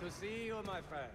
to see you, my friend.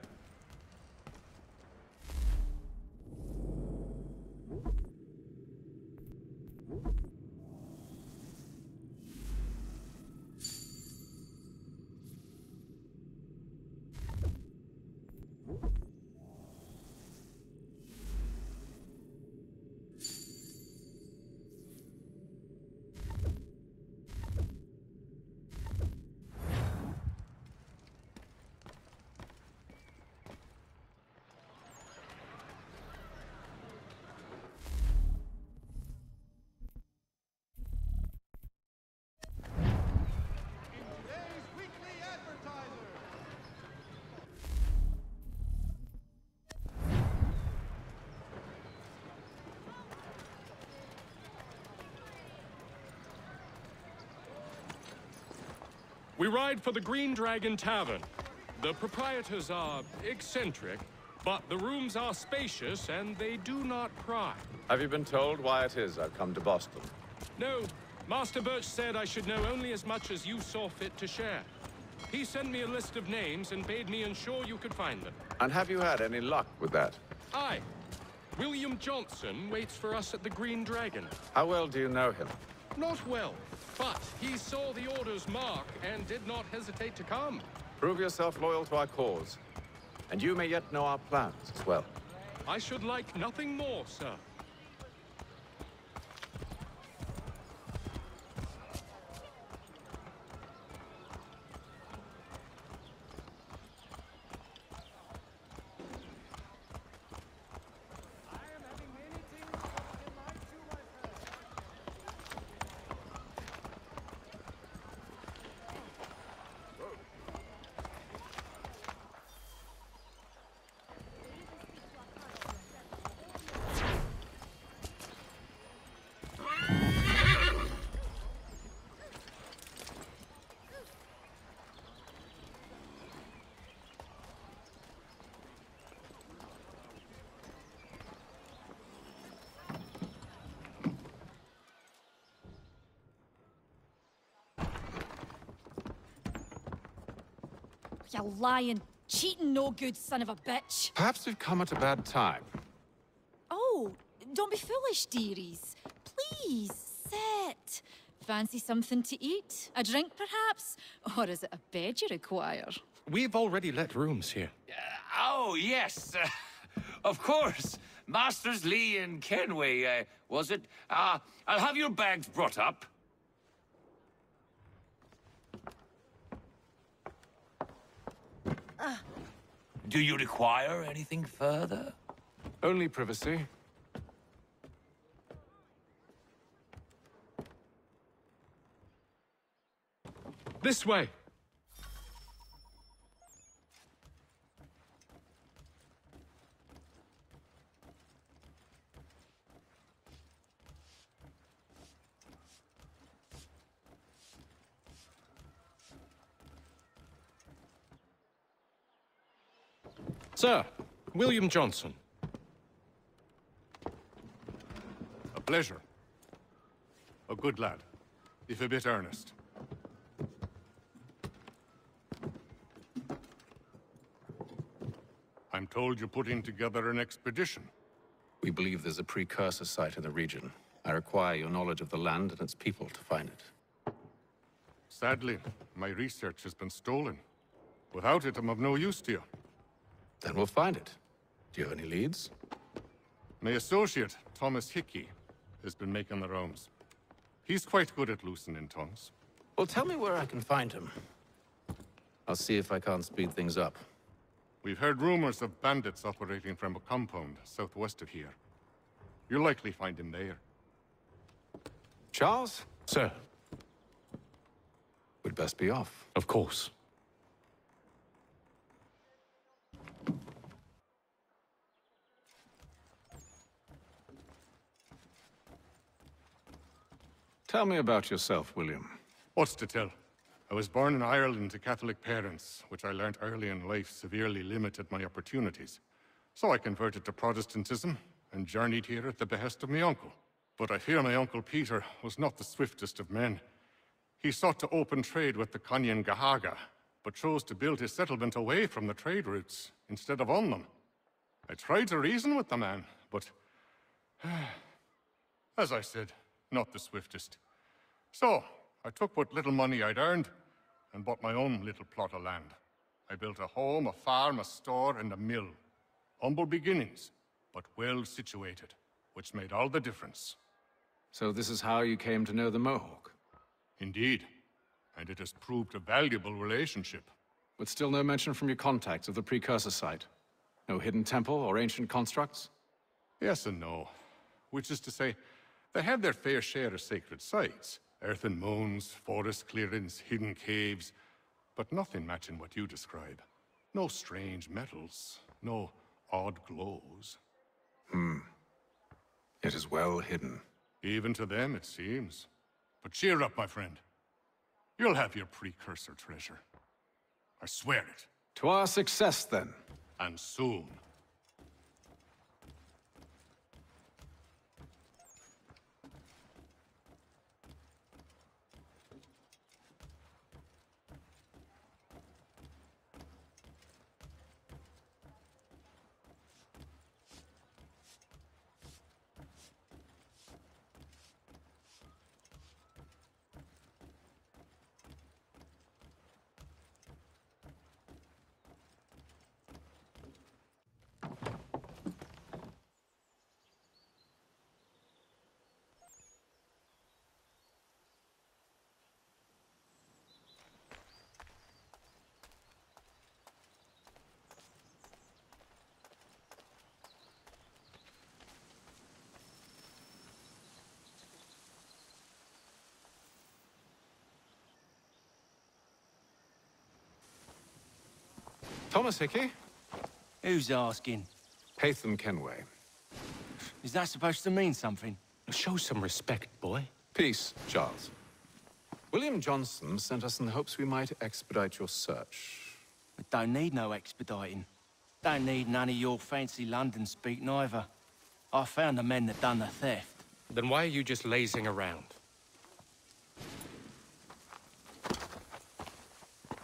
We ride for the Green Dragon Tavern. The proprietors are eccentric, but the rooms are spacious and they do not pry. Have you been told why it is I've come to Boston? No, Master Birch said I should know only as much as you saw fit to share. He sent me a list of names and bade me ensure you could find them. And have you had any luck with that? Aye. William Johnson waits for us at the Green Dragon. How well do you know him? Not well, but he saw the order's mark and did not hesitate to come. Prove yourself loyal to our cause, and you may yet know our plans as well. I should like nothing more, sir. You lying, cheating, no good son of a bitch. Perhaps we've come at a bad time. Oh, don't be foolish, dearies. Please, sit. Fancy something to eat? A drink, perhaps? Or is it a bed you require? We've already let rooms here. Oh, yes. Of course. Masters Lee and Kenway, was it? I'll have your bags brought up. Do you require anything further? Only privacy. This way. Sir, William Johnson. A pleasure. A good lad, if a bit earnest. I'm told you're putting together an expedition. We believe there's a precursor site in the region. I require your knowledge of the land and its people to find it. Sadly, my research has been stolen. Without it, I'm of no use to you. Then we'll find it. Do you have any leads? My associate, Thomas Hickey, has been making the rounds. He's quite good at loosening tongues. Well, tell me where I can find him. I'll see if I can't speed things up. We've heard rumors of bandits operating from a compound southwest of here. You'll likely find him there. Charles? Sir, We'd best be off. of course. Tell me about yourself, William. What's to tell? I was born in Ireland to Catholic parents, which I learned early in life severely limited my opportunities. So I converted to Protestantism and journeyed here at the behest of my uncle. But I fear my uncle Peter was not the swiftest of men. He sought to open trade with the Conyan Gahaga, but chose to build his settlement away from the trade routes instead of on them. I tried to reason with the man, but as I said, not the swiftest. So, I took what little money I'd earned and bought my own little plot of land. I built a home, a farm, a store, and a mill. Humble beginnings, but well situated, which made all the difference. So this is how you came to know the Mohawk? Indeed, and it has proved a valuable relationship. But still no mention from your contacts of the precursor site? No hidden temple or ancient constructs? Yes and no. Which is to say, they have their fair share of sacred sites. Earthen mounds, forest clearings, hidden caves, but nothing matching what you describe. No strange metals, no odd glows. It is well hidden. Even to them, it seems. But cheer up, my friend. You'll have your precursor treasure. I swear it. To our success, then. And soon. Thomas Hickey? Who's asking? Haytham Kenway. Is that supposed to mean something? Show some respect, boy. Peace, Charles. William Johnson sent us in the hopes we might expedite your search. We don't need no expediting. Don't need none of your fancy London speak neither. I found the men that done the theft. Then why are you just lazing around?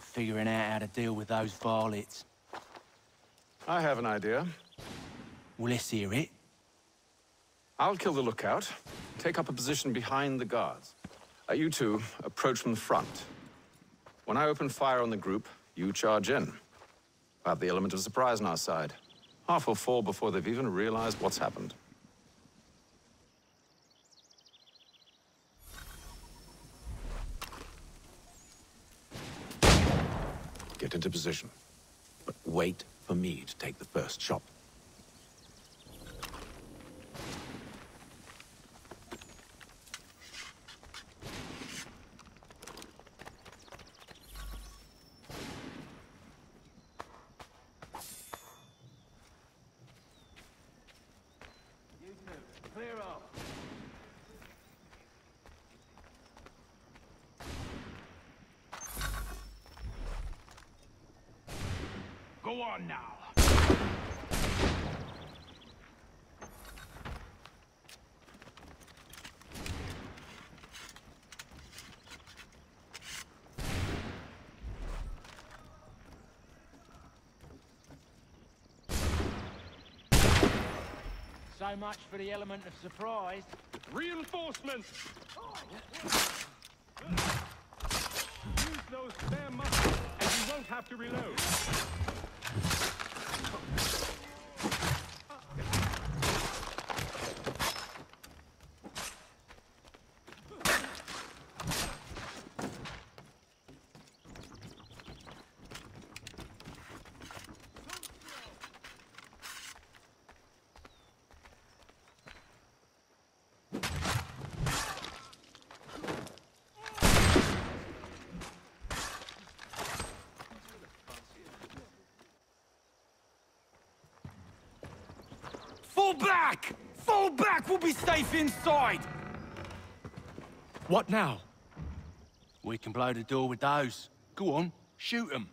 Figuring out how to deal with those varlets. I have an idea. Well, let's hear it. I'll kill the lookout, take up a position behind the guards. You two approach from the front. When I open fire on the group, you charge in. I have the element of surprise on our side. Half will fall before they've even realized what's happened. Get into position. But wait for me to take the first shot. Clear off. Go on now. So much for the element of surprise. Reinforcements! Use those spare muscles, and you won't have to reload. Fall back! Fall back! We'll be safe inside! What now? We can blow the door with those. Go on, shoot them.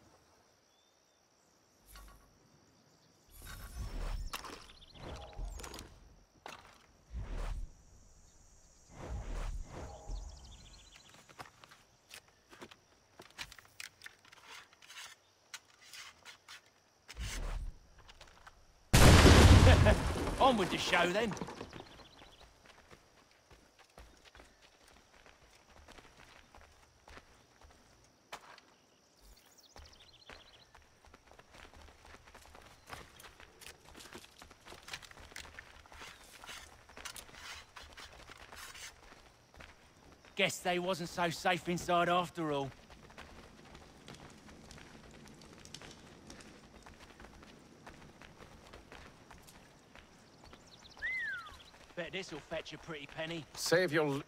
On with the show, then. Guess they wasn't so safe inside after all. Bet this'll fetch a pretty penny. Save your...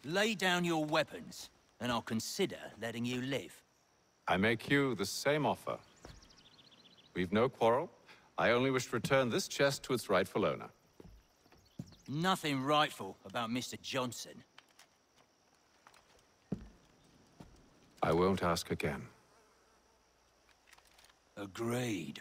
Lay down your weapons, and I'll consider letting you live. I make you the same offer. We've no quarrel. I only wish to return this chest to its rightful owner. Nothing rightful about Mr. Johnson. I won't ask again. Agreed.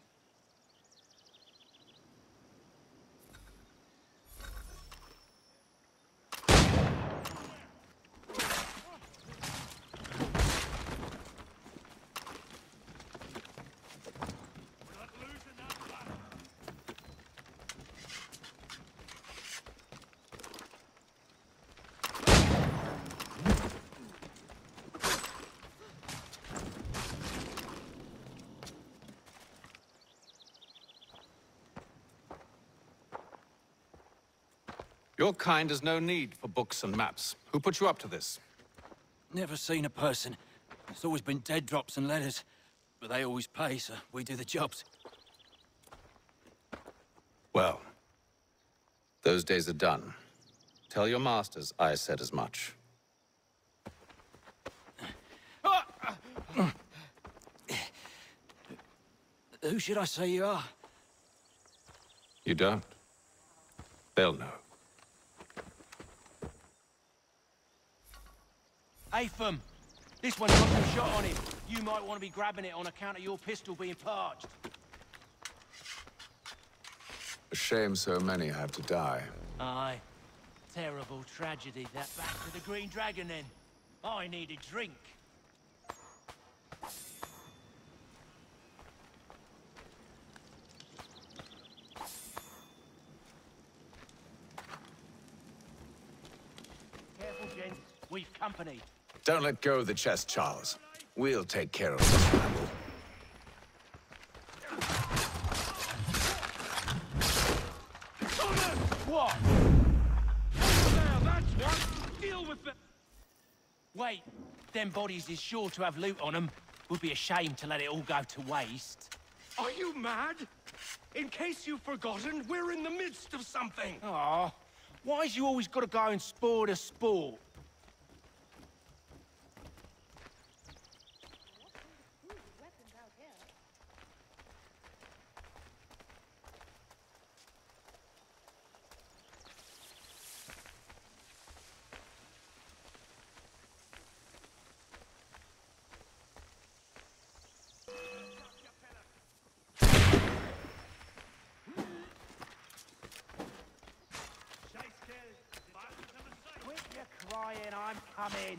Your kind has no need for books and maps. Who put you up to this? Never seen a person. It's always been dead drops and letters. But they always pay, so we do the jobs. Well, those days are done. Tell your masters I said as much. Who should I say you are? You don't? They'll know. Atham, this one's got no shot on him. You might want to be grabbing it on account of your pistol being parched. A shame so many have to die. Aye. Terrible tragedy. That back to the Green Dragon, then. I need a drink. Careful, gents. We've company. Don't let go of the chest, Charles. We'll take care of this rabble. What? There, that's one. Deal with the... Wait. Them bodies is sure to have loot on them. Would be a shame to let it all go to waste. Are you mad? In case you've forgotten, we're in the midst of something. Aw. Why's you always got to go and spoil the sport? Quit your crying, I'm coming.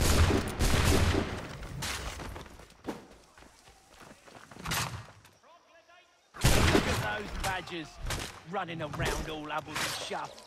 Look at those badgers, running around all hubbled and shoved.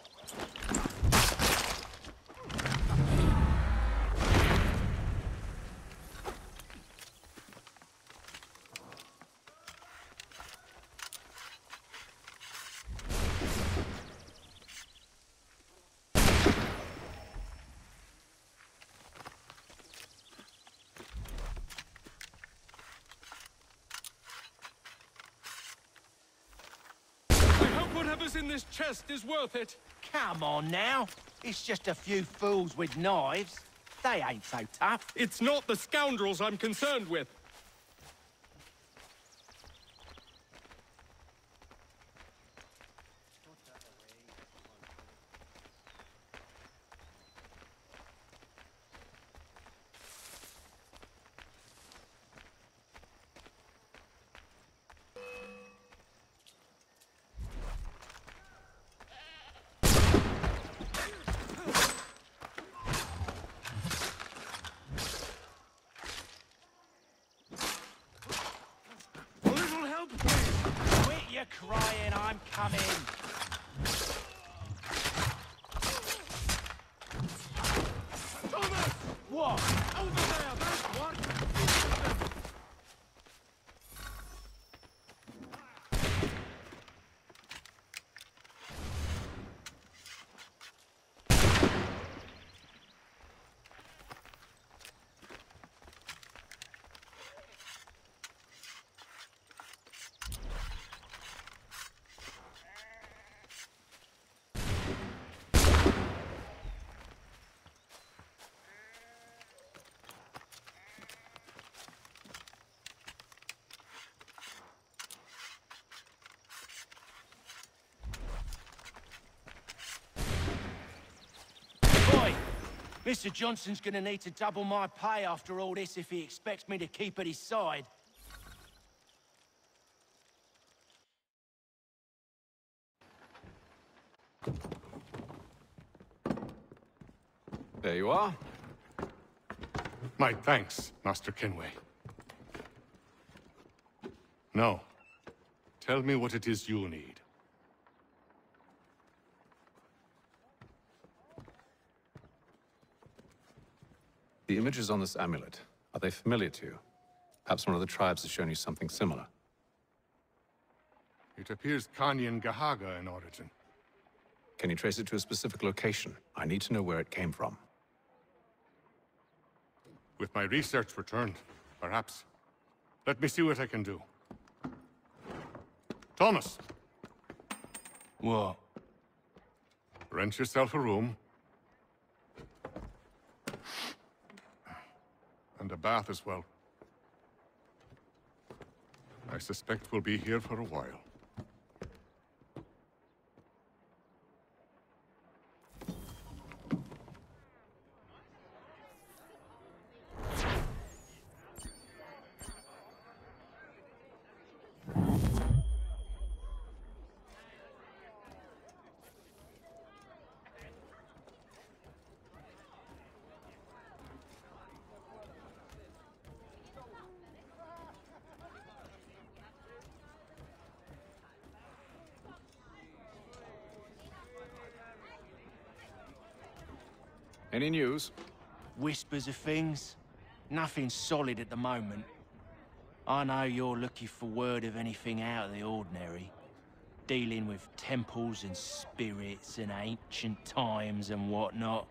Whatever's in this chest is worth it. Come on now. It's just a few fools with knives. They ain't so tough. It's not the scoundrels I'm concerned with. What? Over there, there's one! Boy, Mr. Johnson's gonna need to double my pay after all this if he expects me to keep at his side. There you are. My thanks, Master Kenway. Now, tell me what it is you need. The images on this amulet, are they familiar to you? Perhaps one of the tribes has shown you something similar. It appears Kanyan Gahaga in origin. Can you trace it to a specific location? I need to know where it came from. With my research returned, perhaps. Let me see what I can do. Thomas! What? Rent yourself a room. And a bath as well. I suspect we'll be here for a while. Any news? Whispers of things. Nothing solid at the moment. I know you're looking for word of anything out of the ordinary. Dealing with temples and spirits and ancient times and whatnot.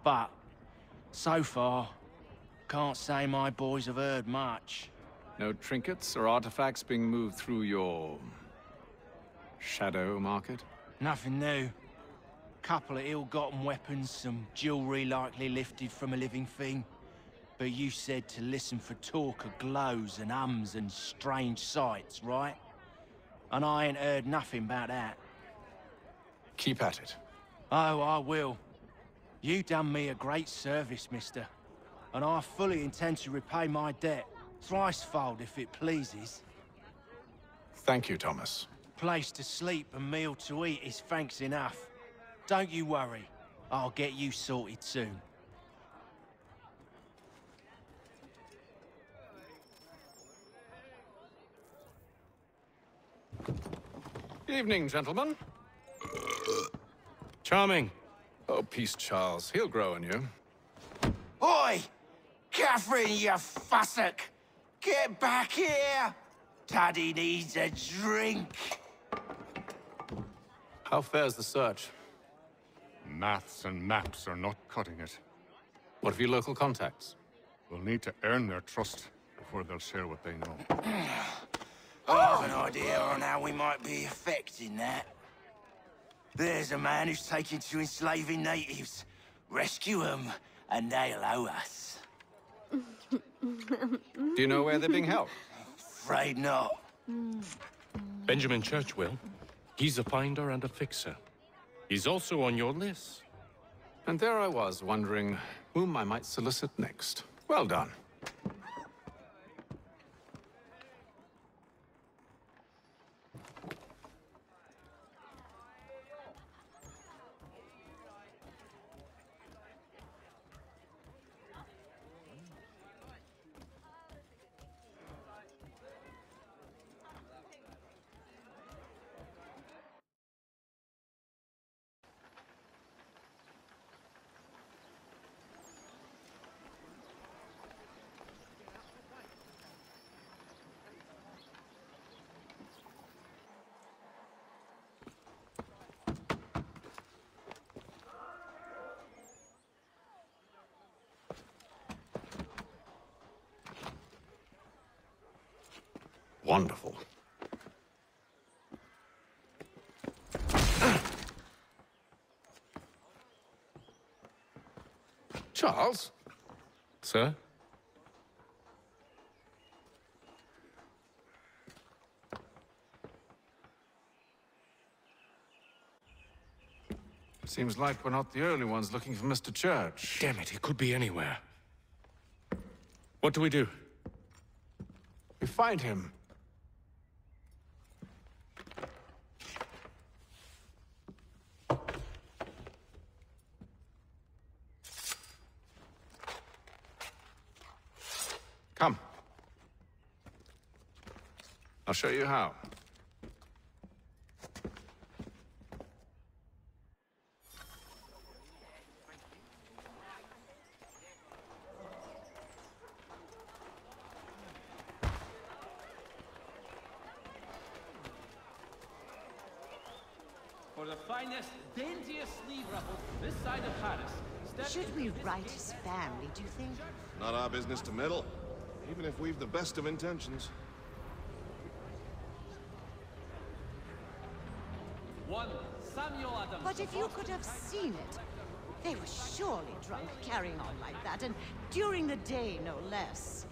But, so far, can't say my boys have heard much. No trinkets or artifacts being moved through your... shadow market? Nothing new. Couple of ill-gotten weapons, some jewelry likely lifted from a living thing. But you said to listen for talk of glows and ums and strange sights, right? And I ain't heard nothing about that. Keep at it. Oh, I will. You done me a great service, mister. And I fully intend to repay my debt. Thricefold, if it pleases. Thank you, Thomas. Place to sleep and meal to eat is thanks enough. Don't you worry. I'll get you sorted soon. Evening, gentlemen. Charming. Oh, peace, Charles. He'll grow on you. Oi! Catherine, you fussock! Get back here! Taddy needs a drink. How fares the search? Maths and maps are not cutting it. What of your local contacts? We'll need to earn their trust before they'll share what they know. I have an idea on how we might be affecting that. There's a man who's taken to enslaving natives. Rescue them, and they'll owe us. Do you know where they're being held? Afraid not. Benjamin Churchwill. He's a finder and a fixer. He's also on your list. And there I was, wondering whom I might solicit next. Well done. Wonderful. Charles? Sir? Seems like we're not the only ones looking for Mr. Church. Damn it, he could be anywhere. What do we do? We find him. Come. I'll show you how. For the finest, daintiest sleeve ruffle this side of Paris. Should we write his family, do you think? Not our business to meddle, even if we've the best of intentions. One Samuel Adams. But if you could have seen it, they were surely drunk carrying on like that, and during the day, no less.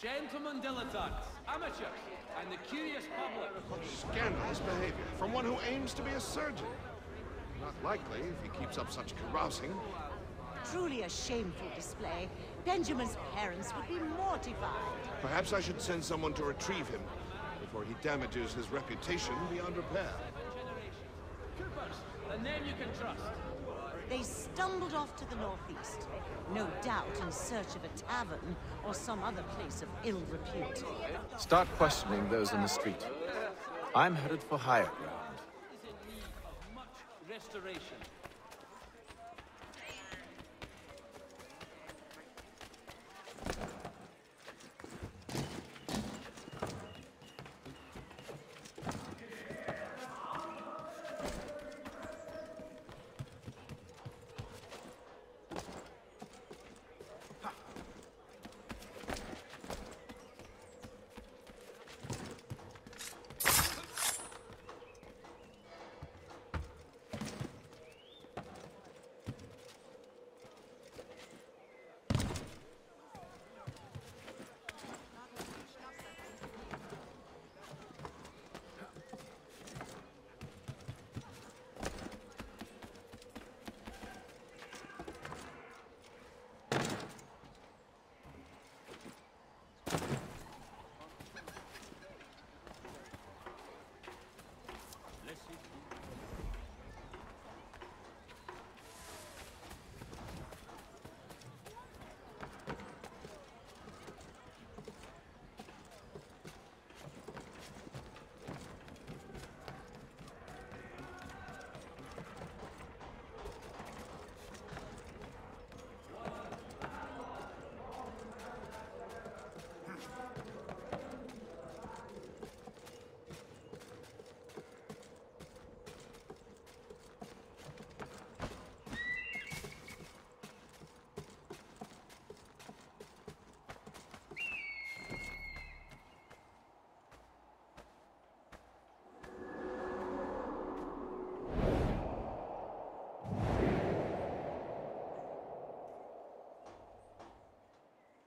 Gentlemen dilettantes, amateurs, and the curious public. Scandalous behavior from one who aims to be a surgeon. Not likely if he keeps up such carousing. Truly a shameful display. Benjamin's parents would be mortified. Perhaps I should send someone to retrieve him before he damages his reputation beyond repair. Coopers, the name you can trust. They stumbled off to the northeast, no doubt in search of a tavern or some other place of ill repute. Start questioning those in the street. I'm headed for higher ground. Is in need of much restoration.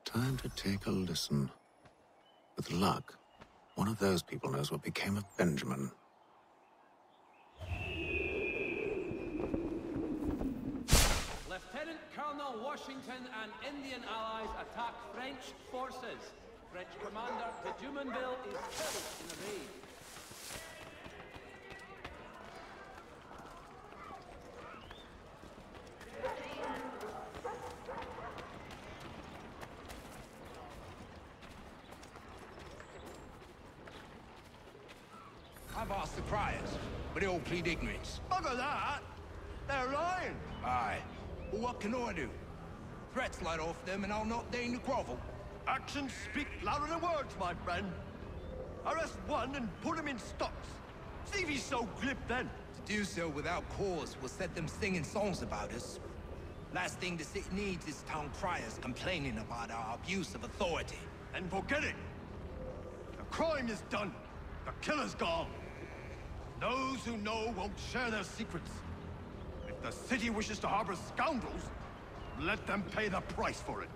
Time to take a listen. With luck, one of those people knows what became of Benjamin. Lieutenant Colonel Washington and Indian allies attack French forces. French commander de Jumonville is killed in a raid. I've asked the criers, but they all plead ignorance. Bugger that! They're lying! Aye. Well, what can I do? Threats light off them and I'll not deign to grovel. Actions speak louder than words, my friend. Arrest one and put him in stocks. See if he's so glib then. To do so without cause will set them singing songs about us. Last thing the city needs is town criers complaining about our abuse of authority. And forget it. The crime is done. The killer's gone. Those who know won't share their secrets. If the city wishes to harbor scoundrels, let them pay the price for it.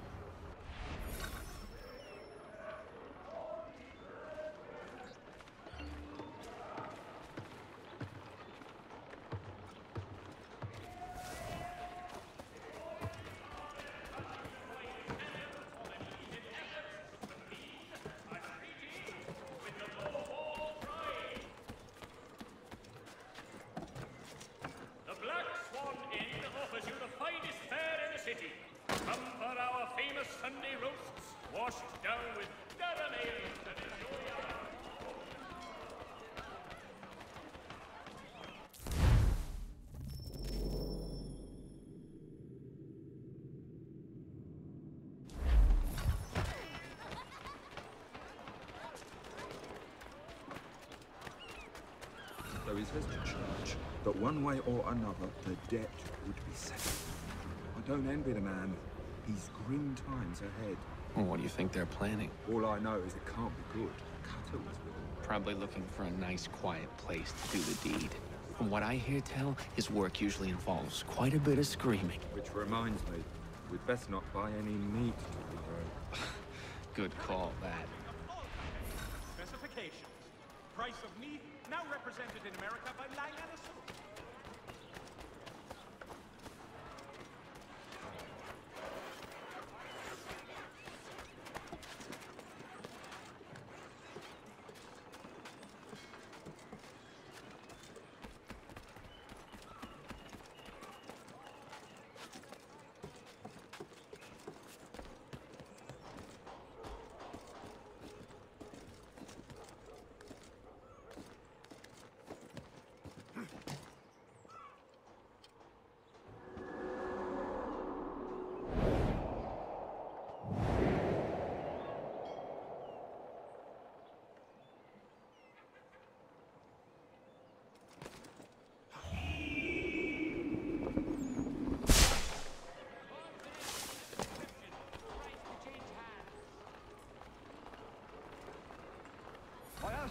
Come for our famous Sunday roasts, washed down with Durham ale and enjoy our... So he says to church that one way or another the debt would be settled. I don't envy the man. He's grim times ahead. Well, what do you think they're planning? All I know is it can't be good. Cutter was with him. Probably looking for a nice, quiet place to do the deed. From what I hear tell, his work usually involves quite a bit of screaming. Which reminds me, we'd best not buy any meat tomorrow. Good call, that. Specifications. Price of meat, now represented in America by Lang & Associates.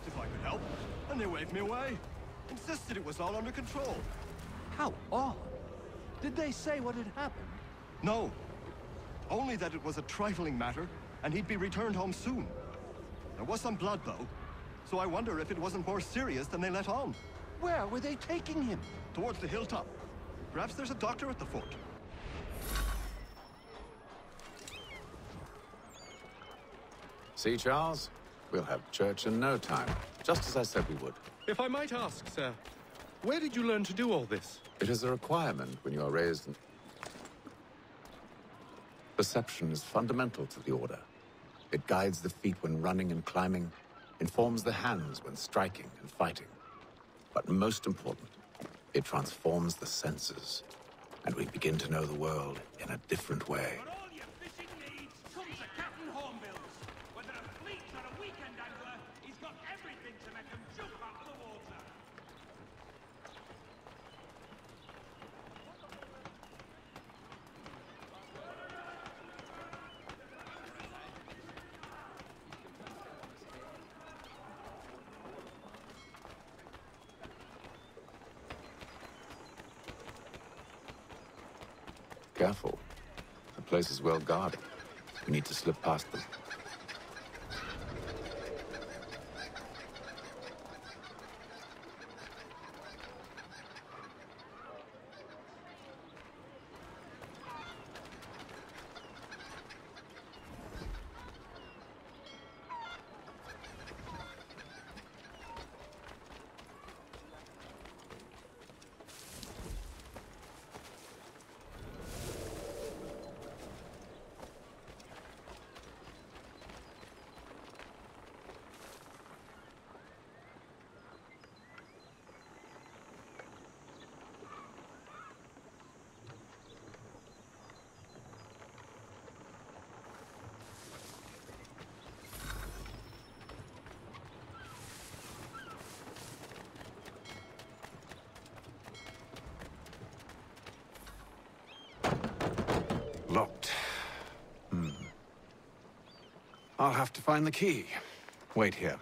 If I could help, and they waved me away. Insisted it was all under control. How odd. Did they say what had happened? No. Only that it was a trifling matter, and he'd be returned home soon. There was some blood, though, so I wonder if it wasn't more serious than they let on. Where were they taking him? Towards the hilltop. Perhaps there's a doctor at the fort. See, Charles? We'll have church in no time, just as I said we would. If I might ask, sir, where did you learn to do all this? It is a requirement when you are raised in... Perception is fundamental to the Order. It guides the feet when running and climbing, informs the hands when striking and fighting. But most important, it transforms the senses, and we begin to know the world in a different way. For all your fishing needs, come to Captain Hornbill's. Whether a fleet or a weekend angler, he's got everything to make him jump out of the water. Careful. The place is well guarded. We need to slip past them. I'll have to find the key. Wait here.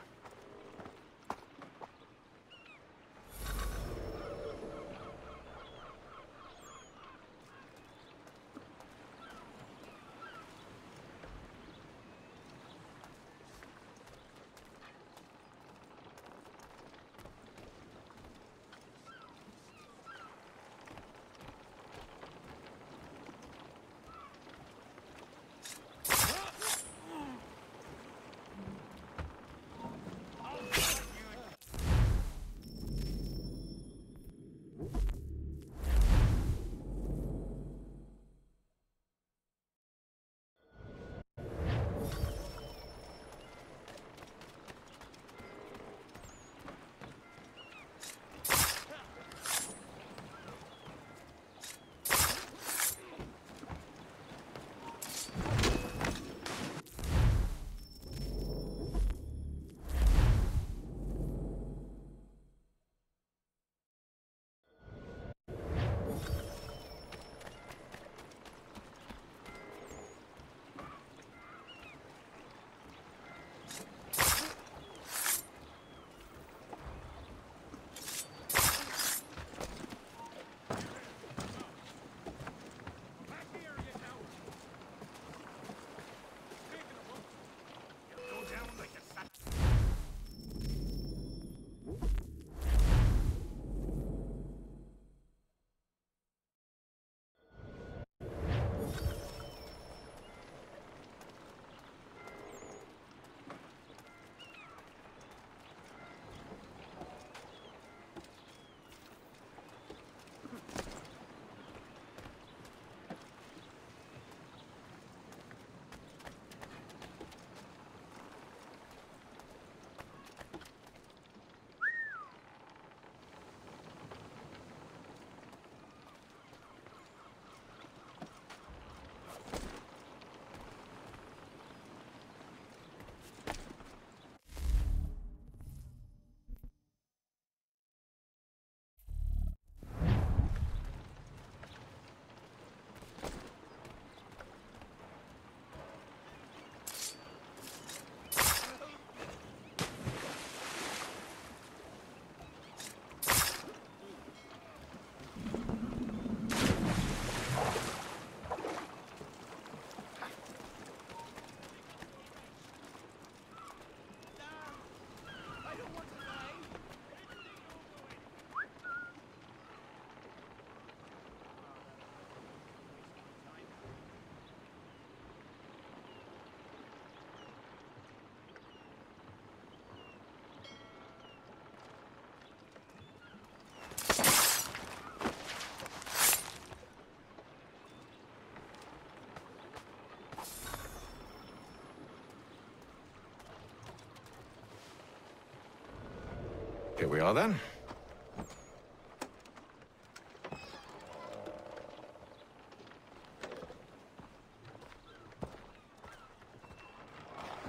Here we are then.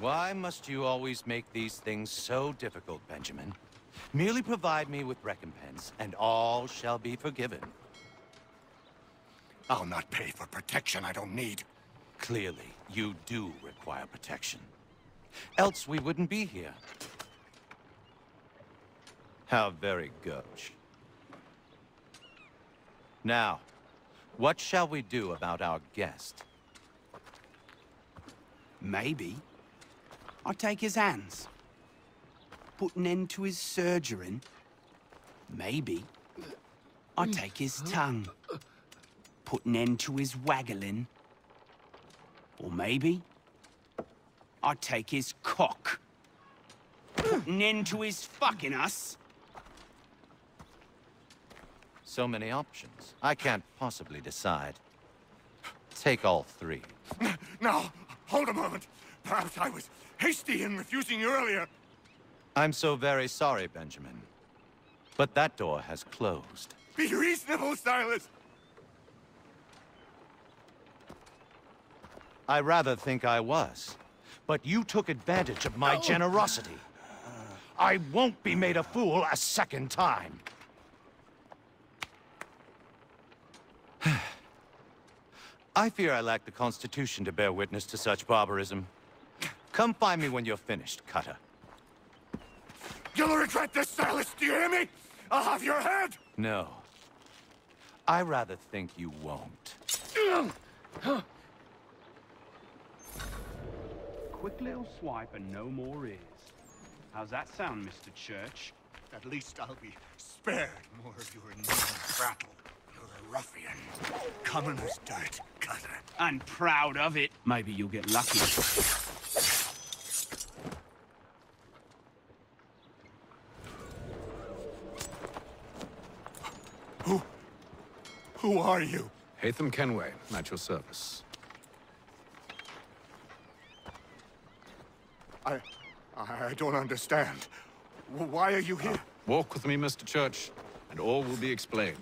Why must you always make these things so difficult, Benjamin? Merely provide me with recompense, and all shall be forgiven. I'll not pay for protection I don't need. Clearly, you do require protection. Else we wouldn't be here. How very gauche. Now, what shall we do about our guest? Maybe I'll take his hands. Put an end to his surgering. Maybe I'll take his tongue. Put an end to his waggling. Or maybe I'll take his cock. Put an end to his fucking us. So many options. I can't possibly decide. Take all three. Now, hold a moment. Perhaps I was hasty in refusing you earlier. I'm so very sorry, Benjamin. But that door has closed. Be reasonable, Silas. I rather think I was. But you took advantage of my generosity. I won't be made a fool a second time. I fear I lack the constitution to bear witness to such barbarism. Come find me when you're finished, Cutter. You'll regret this, Silas, do you hear me? I'll have your head! No. I rather think you won't. Quick little swipe and no more is. How's that sound, Mr. Church? At least I'll be spared more of your knees rattle. You're a ruffian. Common as dirt, Cutter. And proud of it. Maybe you'll get lucky. Who are you? Hatham Kenway, at your service. I don't understand. Why are you here? Walk with me, Mr. Church, and all will be explained.